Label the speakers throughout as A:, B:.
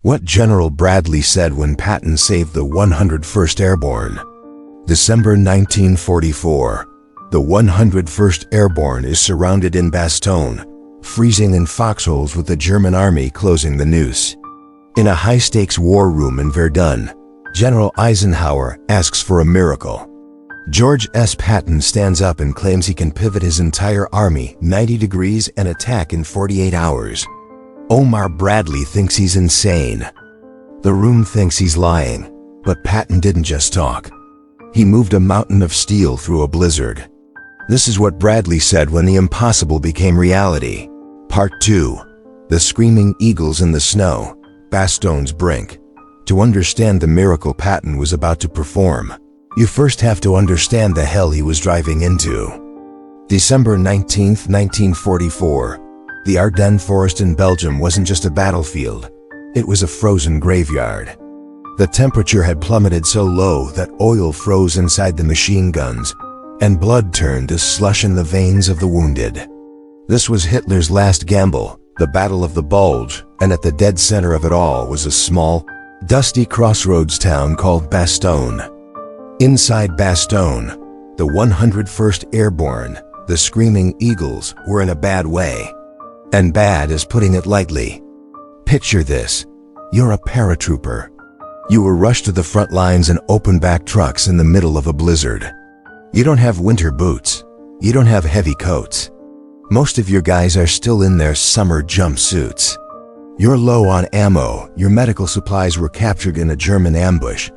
A: What General Bradley said when Patton saved the 101st Airborne. December 1944. The 101st Airborne is surrounded in Bastogne, freezing in foxholes with the German army closing the Noose. In a high-stakes war room in Verdun, General Eisenhower asks for a miracle. George S. Patton stands up and claims he can pivot his entire army 90 degrees and attack in 48 hours. Omar Bradley thinks he's insane. The room thinks he's lying, but Patton didn't just talk. He moved a mountain of steel through a blizzard. This is what Bradley said when the impossible became reality. Part 2. The Screaming Eagles in the Snow, Bastogne's Brink. To understand the miracle Patton was about to perform, you first have to understand the hell he was driving into. December 19, 1944. The Ardennes forest in Belgium wasn't just a battlefield, it was a frozen graveyard. The temperature had plummeted so low that oil froze inside the machine guns, and blood turned to slush in the veins of the wounded. This was Hitler's last gamble, the Battle of the Bulge, and at the dead center of it all was a small, dusty crossroads town called Bastogne. Inside Bastogne, the 101st Airborne, the Screaming Eagles, were in a bad way. And bad is putting it lightly. Picture this. You're a paratrooper. You were rushed to the front lines in open-back trucks in the middle of a blizzard. You don't have winter boots. You don't have heavy coats. Most of your guys are still in their summer jumpsuits. You're low on ammo, your medical supplies were captured in a German ambush,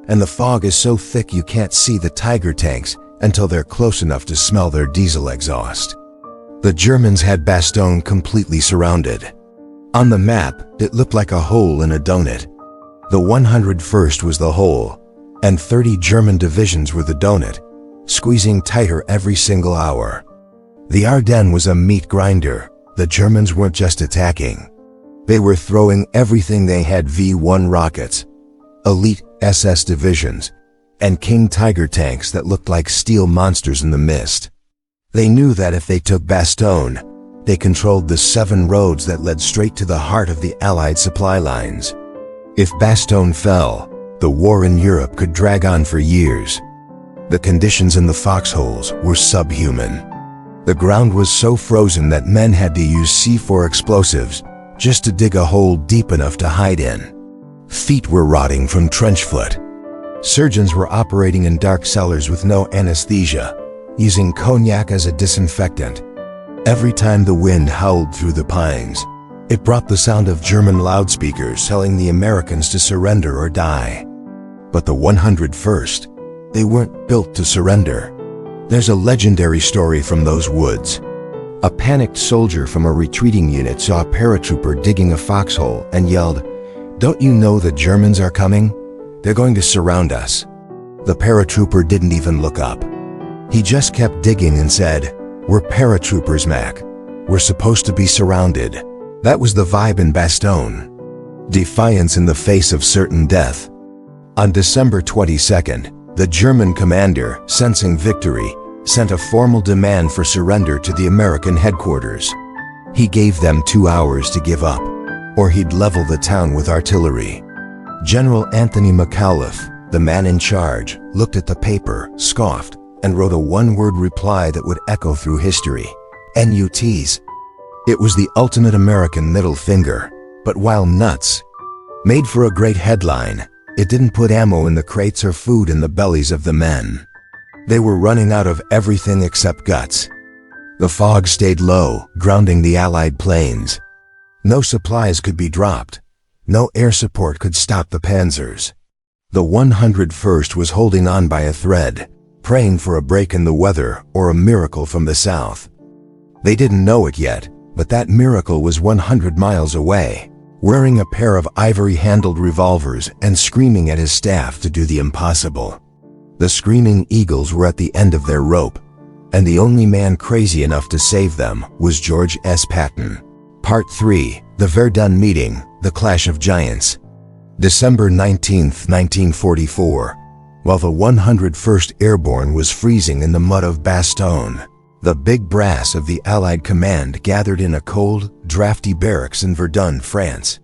A: and the fog is so thick you can't see the Tiger tanks until they're close enough to smell their diesel exhaust. The Germans had Bastogne completely surrounded. On the map, it looked like a hole in a donut. The 101st was the hole, and 30 German divisions were the donut, squeezing tighter every single hour. The Ardennes was a meat grinder. The Germans weren't just attacking. They were throwing everything they had: V-1 rockets, elite SS divisions, and King Tiger tanks that looked like steel monsters in the mist. They knew that if they took Bastogne, they controlled the 7 roads that led straight to the heart of the Allied supply lines. If Bastogne fell, the war in Europe could drag on for years. The conditions in the foxholes were subhuman. The ground was so frozen that men had to use C4 explosives just to dig a hole deep enough to hide in. Feet were rotting from trench foot. Surgeons were operating in dark cellars with no anesthesia, using cognac as a disinfectant. Every time the wind howled through the pines, it brought the sound of German loudspeakers telling the Americans to surrender or die. But the 101st, they weren't built to surrender. There's a legendary story from those woods. A panicked soldier from a retreating unit saw a paratrooper digging a foxhole and yelled, "Don't you know the Germans are coming? They're going to surround us." The paratrooper didn't even look up. He just kept digging and said, "We're paratroopers, Mac. We're supposed to be surrounded." That was the vibe in Bastogne. Defiance in the face of certain death. On December 22nd, the German commander, sensing victory, sent a formal demand for surrender to the American headquarters. He gave them 2 hours to give up, or he'd level the town with artillery. General Anthony McAuliffe, the man in charge, looked at the paper, scoffed, and wrote a one-word reply that would echo through history: NUTs. It was the ultimate American middle finger, but while nuts, made for a great headline, it didn't put ammo in the crates or food in the bellies of the men. They were running out of everything except guts. The fog stayed low, grounding the Allied planes. No supplies could be dropped. No air support could stop the panzers. The 101st was holding on by a thread, praying for a break in the weather or a miracle from the south. They didn't know it yet, but that miracle was 100 miles away, wearing a pair of ivory-handled revolvers and screaming at his staff to do the impossible. The Screaming Eagles were at the end of their rope, and the only man crazy enough to save them was George S. Patton. Part 3. The Verdun Meeting, The Clash of Giants. December 19, 1944. While the 101st Airborne was freezing in the mud of Bastogne, the big brass of the Allied command gathered in a cold, drafty barracks in Verdun, France.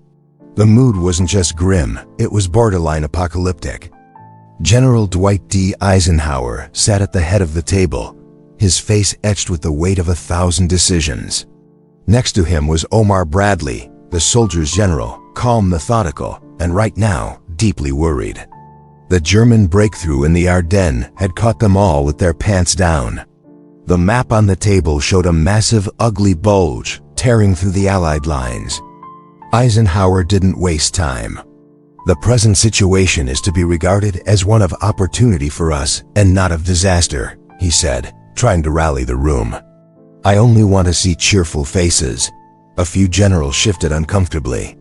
A: The mood wasn't just grim, it was borderline apocalyptic. General Dwight D. Eisenhower sat at the head of the table, his face etched with the weight of 1,000 decisions. Next to him was Omar Bradley, the soldier's general, calm, methodical, and right now, deeply worried. The German breakthrough in the Ardennes had caught them all with their pants down. The map on the table showed a massive, ugly bulge tearing through the Allied lines. Eisenhower didn't waste time. The present situation is to be regarded as one of opportunity for us and not of disaster, he said, trying to rally the room. I only want to see cheerful faces. A few generals shifted uncomfortably.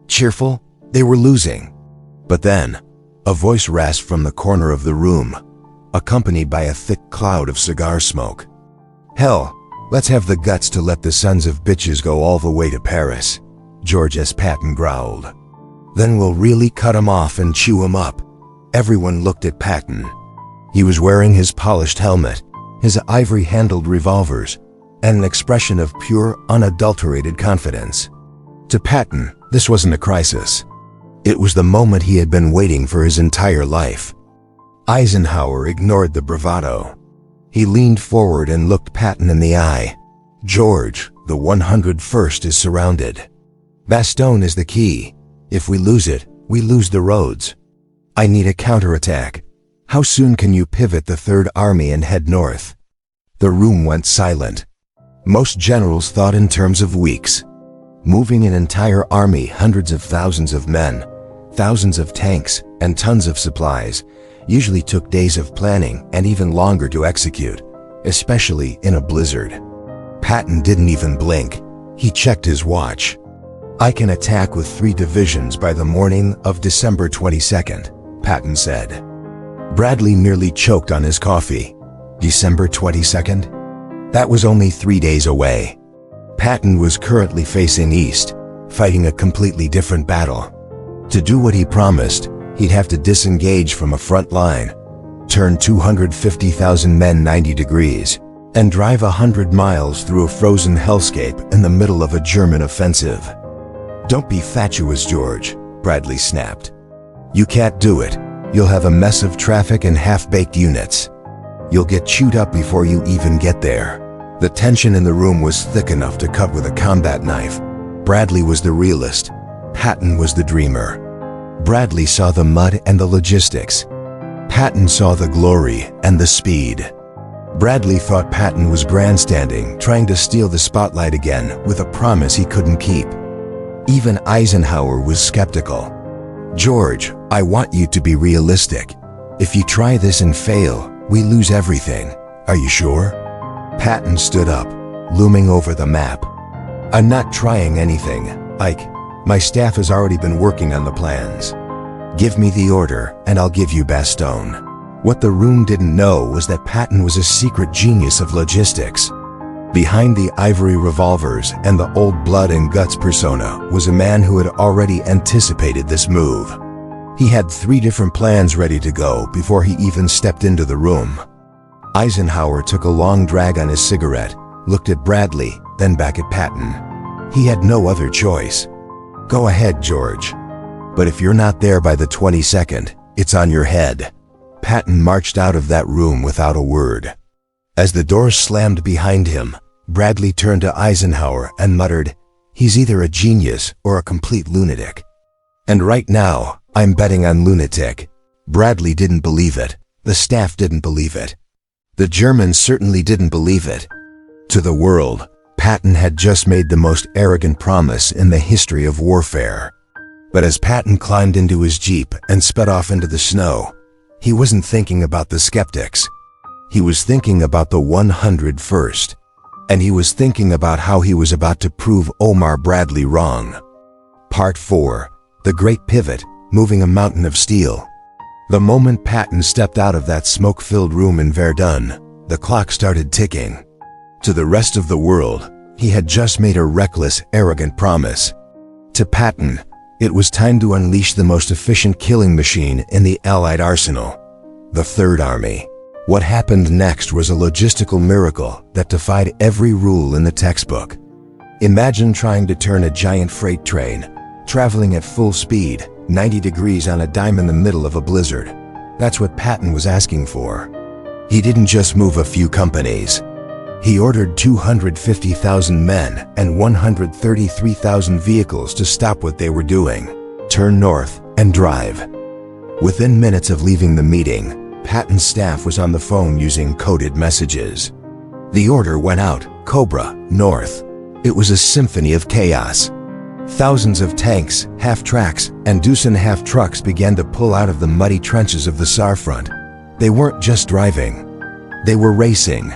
A: Cheerful? They were losing. But then, a voice rasped from the corner of the room, accompanied by a thick cloud of cigar smoke. Hell, let's have the guts to let the sons of bitches go all the way to Paris, George S. Patton growled. Then we'll really cut 'em off and chew 'em up. Everyone looked at Patton. He was wearing his polished helmet, his ivory-handled revolvers, and an expression of pure, unadulterated confidence. To Patton, this wasn't a crisis. It was the moment he had been waiting for his entire life. Eisenhower ignored the bravado. He leaned forward and looked Patton in the eye. George, the 101st is surrounded. Bastogne is the key. If we lose it, we lose the roads. I need a counterattack. How soon can you pivot the Third Army and head north? The room went silent. Most generals thought in terms of weeks. Moving an entire army, hundreds of thousands of men, thousands of tanks, and tons of supplies, usually took days of planning and even longer to execute, especially in a blizzard. Patton didn't even blink. He checked his watch. I can attack with 3 divisions by the morning of December 22nd, Patton said. Bradley nearly choked on his coffee. December 22nd? That was only 3 days away. Patton was currently facing east, fighting a completely different battle. To do what he promised, he'd have to disengage from a front line, turn 250,000 men 90 degrees, and drive 100 miles through a frozen hellscape in the middle of a German offensive. Don't be fatuous, George, Bradley snapped. You can't do it. You'll have a mess of traffic and half-baked units. You'll get chewed up before you even get there. The tension in the room was thick enough to cut with a combat knife. Bradley was the realist. Patton was the dreamer. Bradley saw the mud and the logistics. Patton saw the glory and the speed. Bradley thought Patton was grandstanding, trying to steal the spotlight again with a promise he couldn't keep. Even Eisenhower was skeptical. George, I want you to be realistic. If you try this and fail, we lose everything. Are you sure? Patton stood up, looming over the map. I'm not trying anything, Ike. My staff has already been working on the plans. Give me the order, and I'll give you Bastogne. What the room didn't know was that Patton was a secret genius of logistics. Behind the ivory revolvers and the old blood and guts persona was a man who had already anticipated this move. He had 3 different plans ready to go before he even stepped into the room. Eisenhower took a long drag on his cigarette, looked at Bradley, then back at Patton. He had no other choice. Go ahead, George. But if you're not there by the 22nd, it's on your head. Patton marched out of that room without a word. As the doors slammed behind him, Bradley turned to Eisenhower and muttered, "He's either a genius or a complete lunatic." And right now, I'm betting on lunatic. Bradley didn't believe it. The staff didn't believe it. The Germans certainly didn't believe it. To the world, Patton had just made the most arrogant promise in the history of warfare. But as Patton climbed into his jeep and sped off into the snow, he wasn't thinking about the skeptics. He was thinking about the 101st. And he was thinking about how he was about to prove Omar Bradley wrong. Part 4. The Great Pivot, Moving a Mountain of Steel. The moment Patton stepped out of that smoke-filled room in Verdun, the clock started ticking. To the rest of the world, he had just made a reckless, arrogant promise. To Patton, it was time to unleash the most efficient killing machine in the Allied arsenal, the Third Army. What happened next was a logistical miracle that defied every rule in the textbook. Imagine trying to turn a giant freight train, traveling at full speed, 90 degrees on a dime in the middle of a blizzard. That's what Patton was asking for. He didn't just move a few companies. He ordered 250,000 men and 133,000 vehicles to stop what they were doing, turn north, and drive. Within minutes of leaving the meeting, Patton's staff was on the phone using coded messages. The order went out, Cobra, north. It was a symphony of chaos. Thousands of tanks, half-tracks, and deuce-and-a-half trucks began to pull out of the muddy trenches of the Saar front. They weren't just driving. They were racing.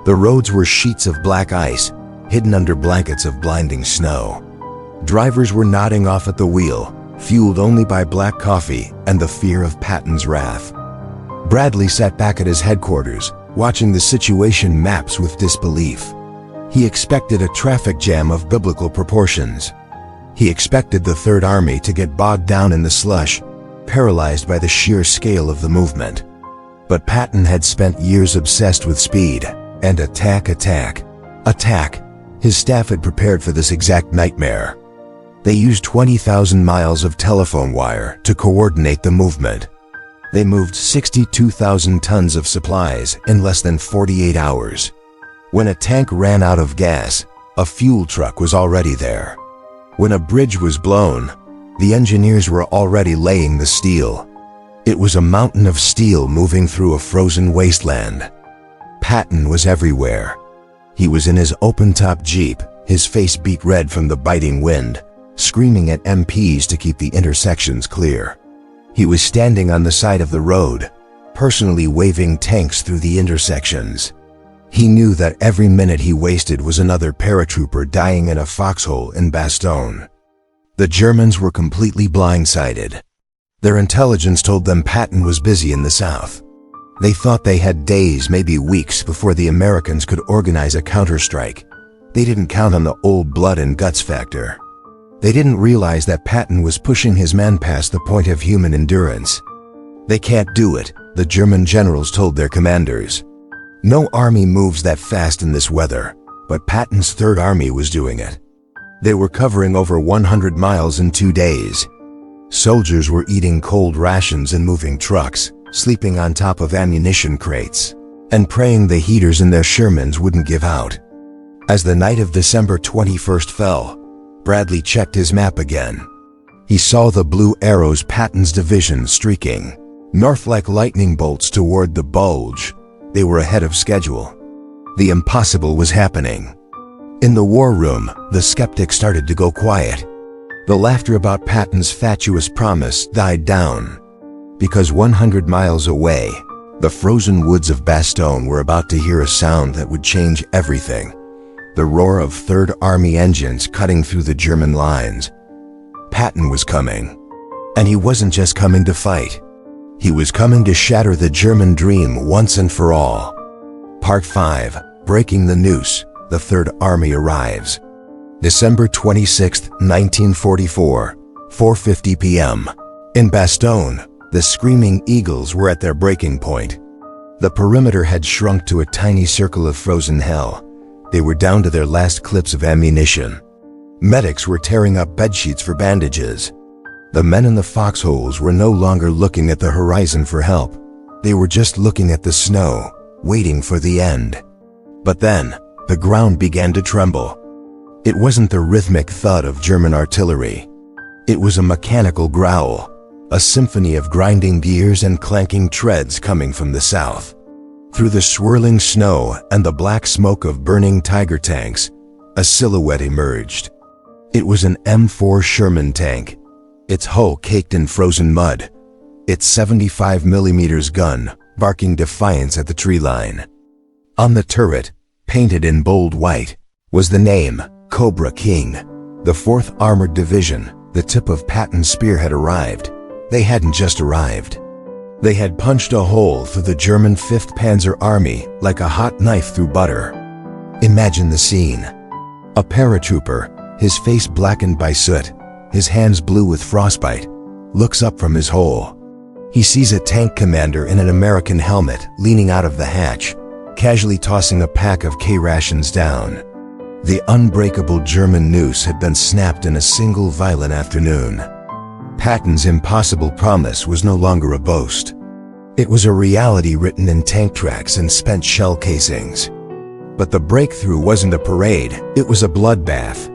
A: The roads were sheets of black ice, hidden under blankets of blinding snow. Drivers were nodding off at the wheel, fueled only by black coffee and the fear of Patton's wrath. Bradley sat back at his headquarters, watching the situation maps with disbelief. He expected a traffic jam of biblical proportions. He expected the Third Army to get bogged down in the slush, paralyzed by the sheer scale of the movement. But Patton had spent years obsessed with speed and attack. His staff had prepared for this exact nightmare. They used 20,000 miles of telephone wire to coordinate the movement. They moved 62,000 tons of supplies in less than 48 hours. When a tank ran out of gas, a fuel truck was already there. When a bridge was blown, the engineers were already laying the steel. It was a mountain of steel moving through a frozen wasteland. Patton was everywhere. He was in his open-top Jeep, his face beet red from the biting wind, screaming at MPs to keep the intersections clear. He was standing on the side of the road, personally waving tanks through the intersections. He knew that every minute he wasted was another paratrooper dying in a foxhole in Bastogne. The Germans were completely blindsided. Their intelligence told them Patton was busy in the south. They thought they had days, maybe weeks, before the Americans could organize a counterstrike. They didn't count on the old blood and guts factor. They didn't realize that Patton was pushing his men past the point of human endurance. They can't do it, the German generals told their commanders. No army moves that fast in this weather, but Patton's Third Army was doing it. They were covering over 100 miles in 2 days. Soldiers were eating cold rations and moving trucks, sleeping on top of ammunition crates, and praying the heaters in their Shermans wouldn't give out. As the night of December 21st fell, Bradley checked his map again. He saw the blue arrows Patton's division streaking north like lightning bolts toward the bulge. They were ahead of schedule. The impossible was happening. In the war room, the skeptics started to go quiet. The laughter about Patton's fatuous promise died down. Because 100 miles away, the frozen woods of Bastogne were about to hear a sound that would change everything. The roar of Third Army engines cutting through the German lines. Patton was coming. And he wasn't just coming to fight. He was coming to shatter the German dream once and for all. Part 5, Breaking the Noose, the Third Army arrives. December 26, 1944, 4:50 p.m. In Bastogne, the Screaming Eagles were at their breaking point. The perimeter had shrunk to a tiny circle of frozen hell. They were down to their last clips of ammunition. Medics were tearing up bedsheets for bandages. The men in the foxholes were no longer looking at the horizon for help. They were just looking at the snow, waiting for the end. But then, the ground began to tremble. It wasn't the rhythmic thud of German artillery. It was a mechanical growl, a symphony of grinding gears and clanking treads coming from the south. Through the swirling snow and the black smoke of burning Tiger tanks, a silhouette emerged. It was an M4 Sherman tank, its hull caked in frozen mud, its 75mm gun barking defiance at the tree line. On the turret, painted in bold white, was the name Cobra King. The 4th Armored Division, the tip of Patton's spear, had arrived. They hadn't just arrived. They had punched a hole through the German 5th Panzer Army like a hot knife through butter. Imagine the scene. A paratrooper, his face blackened by soot, his hands blue with frostbite, looks up from his hole. He sees a tank commander in an American helmet leaning out of the hatch, casually tossing a pack of K rations down. The unbreakable German noose had been snapped in a single violent afternoon. Patton's impossible promise was no longer a boast. It was a reality written in tank tracks and spent shell casings. But the breakthrough wasn't a parade, it was a bloodbath.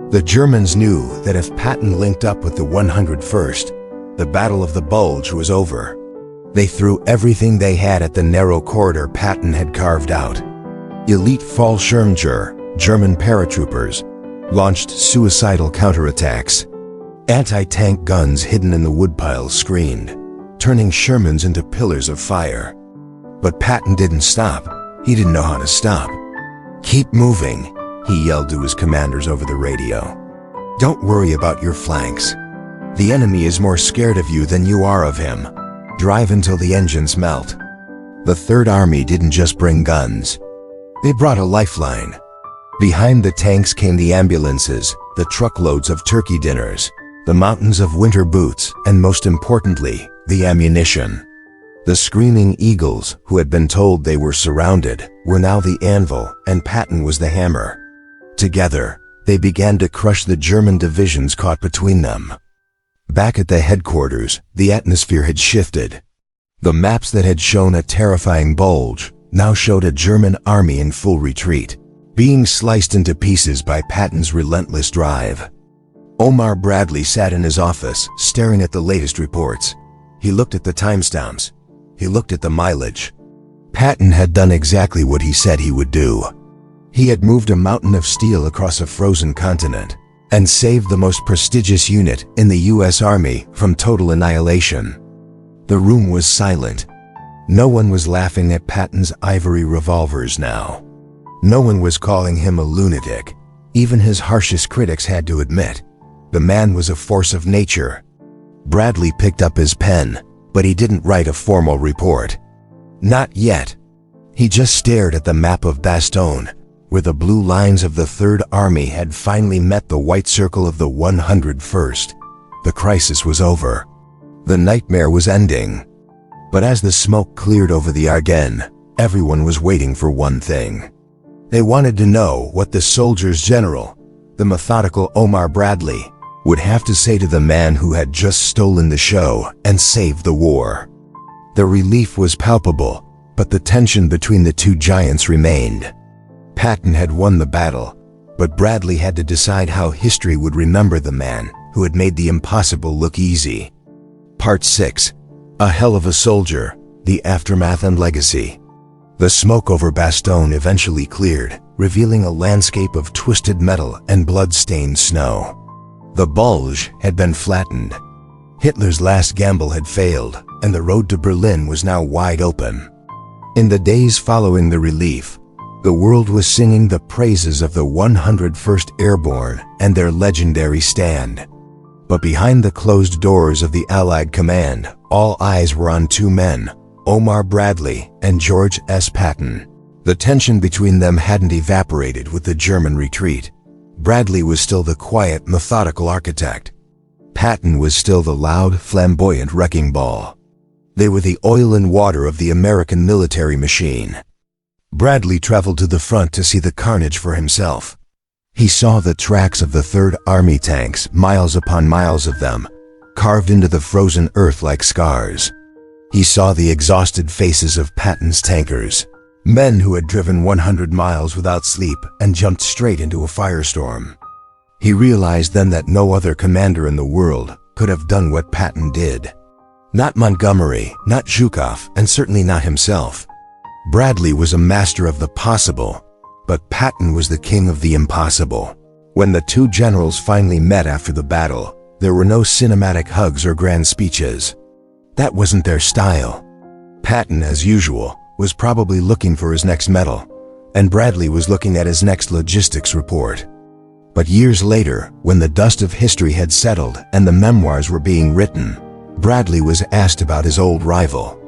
A: The Germans knew that if Patton linked up with the 101st, the Battle of the Bulge was over. They threw everything they had at the narrow corridor Patton had carved out. Elite Fallschirmjäger, German paratroopers, launched suicidal counterattacks. Anti-tank guns hidden in the woodpiles screamed, turning Shermans into pillars of fire. But Patton didn't stop. He didn't know how to stop. "Keep moving," he yelled to his commanders over the radio. "Don't worry about your flanks. The enemy is more scared of you than you are of him. Drive until the engines melt." The Third Army didn't just bring guns. They brought a lifeline. Behind the tanks came the ambulances, the truckloads of turkey dinners, the mountains of winter boots, and most importantly, the ammunition. The screaming eagles, who had been told they were surrounded, were now the anvil, and Patton was the hammer. Together, they began to crush the German divisions caught between them. Back at the headquarters, the atmosphere had shifted. The maps that had shown a terrifying bulge now showed a German army in full retreat, being sliced into pieces by Patton's relentless drive. Omar Bradley sat in his office, staring at the latest reports. He looked at the timestamps. He looked at the mileage. Patton had done exactly what he said he would do. He had moved a mountain of steel across a frozen continent and saved the most prestigious unit in the U.S. Army from total annihilation. The room was silent. No one was laughing at Patton's ivory revolvers now. No one was calling him a lunatic. Even his harshest critics had to admit, the man was a force of nature. Bradley picked up his pen, but he didn't write a formal report. Not yet. He just stared at the map of Bastogne, where the blue lines of the Third Army had finally met the white circle of the 101st. The crisis was over. The nightmare was ending. But as the smoke cleared over the Ardennes, everyone was waiting for one thing. They wanted to know what the soldiers' general, the methodical Omar Bradley, would have to say to the man who had just stolen the show and saved the war. The relief was palpable, but the tension between the two giants remained. Patton had won the battle, but Bradley had to decide how history would remember the man who had made the impossible look easy. Part 6. A Hell of a Soldier, The Aftermath and Legacy. The smoke over Bastogne eventually cleared, revealing a landscape of twisted metal and blood-stained snow. The bulge had been flattened. Hitler's last gamble had failed, and the road to Berlin was now wide open. In the days following the relief, the world was singing the praises of the 101st Airborne and their legendary stand. But behind the closed doors of the Allied command, all eyes were on two men, Omar Bradley and George S. Patton. The tension between them hadn't evaporated with the German retreat. Bradley was still the quiet, methodical architect. Patton was still the loud, flamboyant wrecking ball. They were the oil and water of the American military machine. Bradley traveled to the front to see the carnage for himself. He saw the tracks of the Third Army tanks, miles upon miles of them, carved into the frozen earth like scars. He saw the exhausted faces of Patton's tankers, men who had driven 100 miles without sleep and jumped straight into a firestorm. He realized then that no other commander in the world could have done what Patton did. Not Montgomery, not Zhukov, and certainly not himself. Bradley was a master of the possible, but Patton was the king of the impossible. When the two generals finally met after the battle, there were no cinematic hugs or grand speeches. That wasn't their style. Patton, as usual, was probably looking for his next medal, and Bradley was looking at his next logistics report. But years later, when the dust of history had settled and the memoirs were being written, Bradley was asked about his old rival.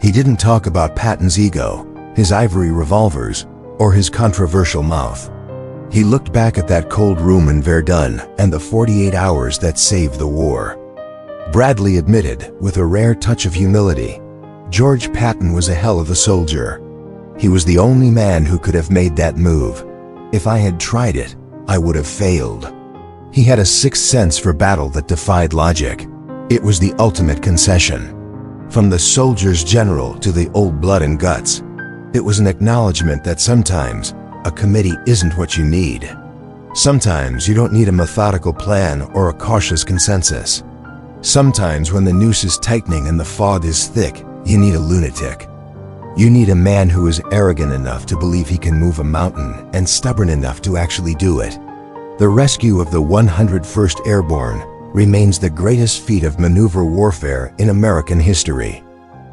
A: He didn't talk about Patton's ego, his ivory revolvers, or his controversial mouth. He looked back at that cold room in Verdun and the 48 hours that saved the war. Bradley admitted, with a rare touch of humility, George Patton was a hell of a soldier. He was the only man who could have made that move. If I had tried it, I would have failed. He had a sixth sense for battle that defied logic. It was the ultimate concession. From the soldier's general to the old blood and guts, it was an acknowledgement that sometimes a committee isn't what you need. Sometimes you don't need a methodical plan or a cautious consensus. Sometimes when the noose is tightening and the fog is thick, you need a lunatic. You need a man who is arrogant enough to believe he can move a mountain and stubborn enough to actually do it. The rescue of the 101st Airborne remains the greatest feat of maneuver warfare in American history.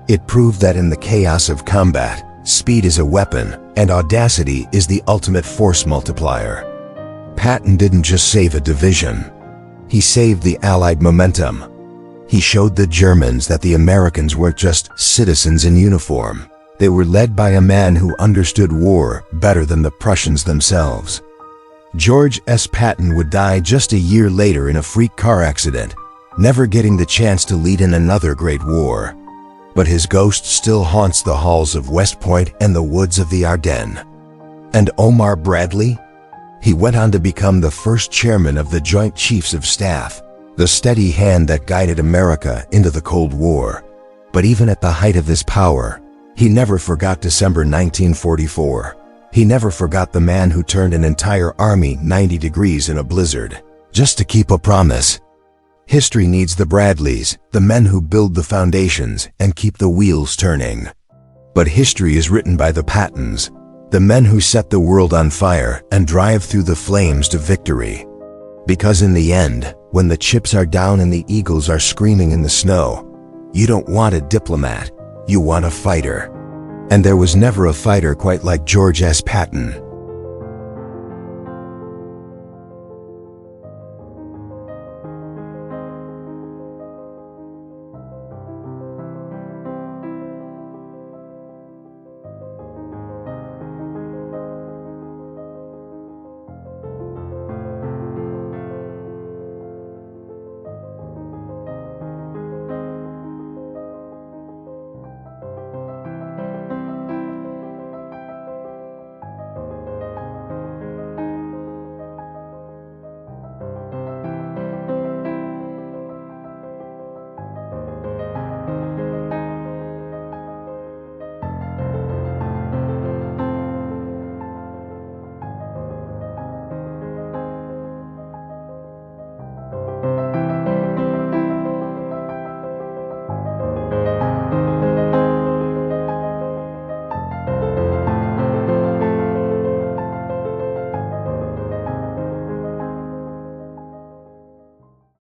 A: It proved that in the chaos of combat, speed is a weapon and audacity is the ultimate force multiplier. Patton didn't just save a division. He saved the Allied momentum. He showed the Germans that the Americans weren't just citizens in uniform. They were led by a man who understood war better than the Prussians themselves. George S. Patton would die just a year later in a freak car accident, never getting the chance to lead in another great war. But his ghost still haunts the halls of West Point and the woods of the Ardennes. And Omar Bradley? He went on to become the first chairman of the Joint Chiefs of Staff, the steady hand that guided America into the Cold War. But even at the height of his power, he never forgot December 1944. He never forgot the man who turned an entire army 90 degrees in a blizzard, just to keep a promise. History needs the Bradleys, the men who build the foundations and keep the wheels turning. But history is written by the Pattons, the men who set the world on fire and drive through the flames to victory. Because in the end, when the chips are down and the eagles are screaming in the snow, you don't want a diplomat, you want a fighter. And there was never a fighter quite like George S. Patton.